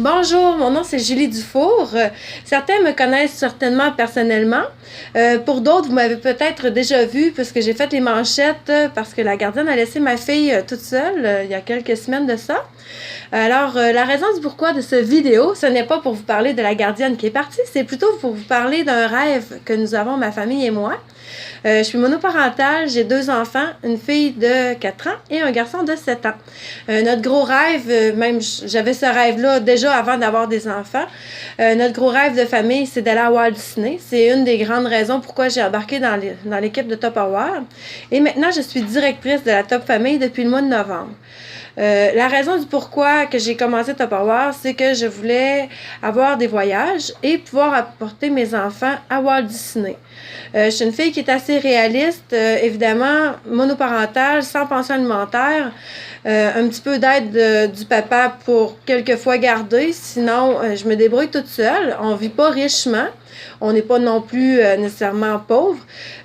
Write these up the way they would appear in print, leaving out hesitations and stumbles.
Bonjour, mon nom c'est Julie Dufour. Certains me connaissent certainement personnellement. Pour d'autres, vous m'avez peut-être déjà vu puisque j'ai fait les manchettes parce que la gardienne a laissé ma fille toute seule il y a quelques semaines de ça. Alors, la raison du pourquoi de cette vidéo, ce n'est pas pour vous parler de la gardienne qui est partie, c'est plutôt pour vous parler d'un rêve que nous avons, ma famille et moi. Je suis monoparentale, j'ai 2 enfants, une fille de 4 ans et un garçon de 7 ans. Notre gros rêve, même j'avais ce rêve-là déjà avant d'avoir des enfants, notre gros rêve de famille, c'est d'aller à Walt Disney. C'est une des grandes raisons pourquoi j'ai embarqué dans l'équipe de Top Award. Et maintenant, je suis directrice de la Top Famille depuis le mois de novembre. La raison du pourquoi que j'ai commencé Top Award, c'est que je voulais avoir des voyages et pouvoir apporter mes enfants à Walt Disney. Je suis une fille qui est assez réaliste, évidemment, monoparentale, sans pension alimentaire, un petit peu d'aide du papa pour quelquefois garder, sinon je me débrouille toute seule. On vit pas richement. On n'est pas non plus nécessairement pauvre,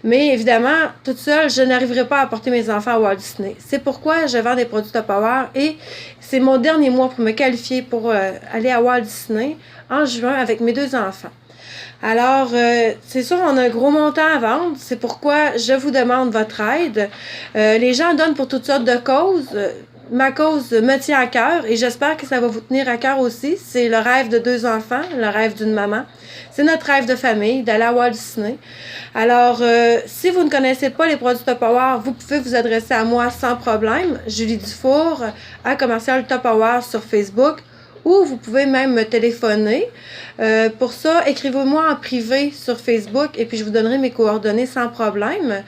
mais évidemment, toute seule, je n'arriverai pas à apporter mes enfants à Walt Disney. C'est pourquoi je vends des produits Top Award et c'est mon dernier mois pour me qualifier pour aller à Walt Disney en juin avec mes 2 enfants. Alors, c'est sûr, on a un gros montant à vendre. C'est pourquoi je vous demande votre aide. Les gens donnent pour toutes sortes de causes. Ma cause me tient à cœur et j'espère que ça va vous tenir à cœur aussi. C'est le rêve de 2 enfants, le rêve d'une maman. C'est notre rêve de famille, d'aller à Walt Disney. Alors, si vous ne connaissez pas les produits Top Award, vous pouvez vous adresser à moi sans problème. Julie Dufour, à commercial Top Award sur Facebook. Ou vous pouvez même me téléphoner. Pour ça, écrivez-moi en privé sur Facebook et puis je vous donnerai mes coordonnées sans problème.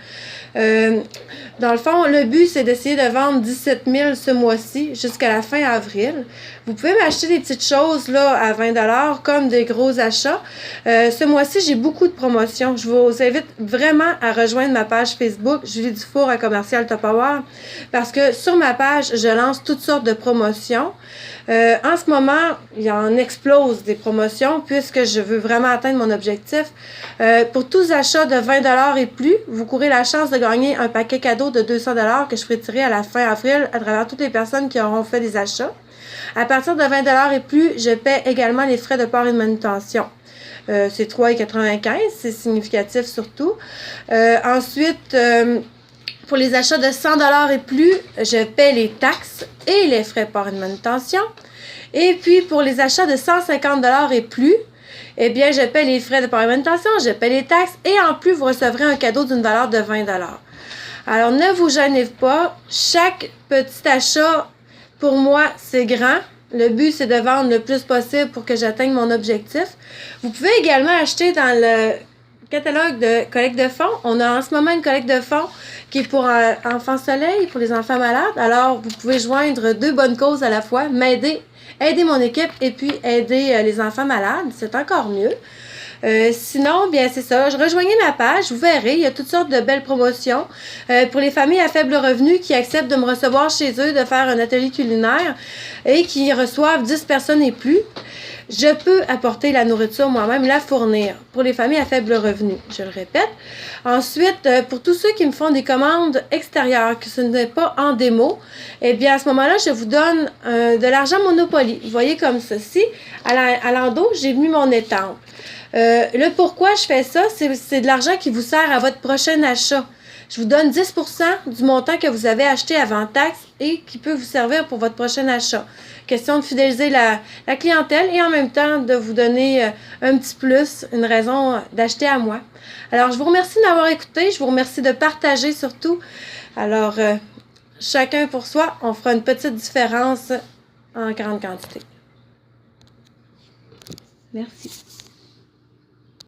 Dans le fond, le but, c'est d'essayer de vendre 17 000 ce mois-ci jusqu'à la fin avril. Vous pouvez m'acheter des petites choses là à 20 $ comme des gros achats. Ce mois-ci, j'ai beaucoup de promotions. Je vous invite vraiment à rejoindre ma page Facebook, Julie Dufour à commercial Top Award, parce que sur ma page, je lance toutes sortes de promotions. En ce moment, il en explose des promotions puisque je veux vraiment atteindre mon objectif. Pour tous achats de 20 $ et plus, vous courez la chance de gagner un paquet cadeau de 200 $ que je ferai tirer à la fin avril à travers toutes les personnes qui auront fait des achats. À partir de 20 $ et plus, je paie également les frais de port et de manutention. C'est 3,95 $, c'est significatif surtout. Ensuite, pour les achats de 100 $ et plus, je paie les taxes et les frais de port et de manutention. Et puis, pour les achats de 150 $ et plus, eh bien, je paie les frais de port et de manutention, je paie les taxes et en plus, vous recevrez un cadeau d'une valeur de 20 $. Alors, ne vous gênez pas. Chaque petit achat, pour moi, c'est grand. Le but, c'est de vendre le plus possible pour que j'atteigne mon objectif. Vous pouvez également acheter dans le catalogue de collecte de fonds. On a en ce moment une collecte de fonds qui est pour Enfants Soleil, pour les enfants malades. Alors, vous pouvez joindre 2 bonnes causes à la fois, aider mon équipe et puis aider les enfants malades. C'est encore mieux. Sinon, bien c'est ça, rejoignez ma page, vous verrez, il y a toutes sortes de belles promotions pour les familles à faible revenu qui acceptent de me recevoir chez eux, de faire un atelier culinaire et qui reçoivent 10 personnes et plus. Je peux apporter la nourriture moi-même, la fournir pour les familles à faible revenu, je le répète. Ensuite, pour tous ceux qui me font des commandes extérieures, que ce n'est pas en démo, eh bien à ce moment-là, je vous donne de l'argent Monopoly. Vous voyez comme ceci, à l'endos, j'ai mis mon étampe. Le pourquoi je fais ça, c'est de l'argent qui vous sert à votre prochain achat. Je vous donne 10 % du montant que vous avez acheté avant taxe et qui peut vous servir pour votre prochain achat. Question de fidéliser la clientèle et en même temps de vous donner un petit plus, une raison d'acheter à moi. Alors, je vous remercie de m'avoir écouté. Je vous remercie de partager surtout. Alors, chacun pour soi, on fera une petite différence en grande quantité. Merci.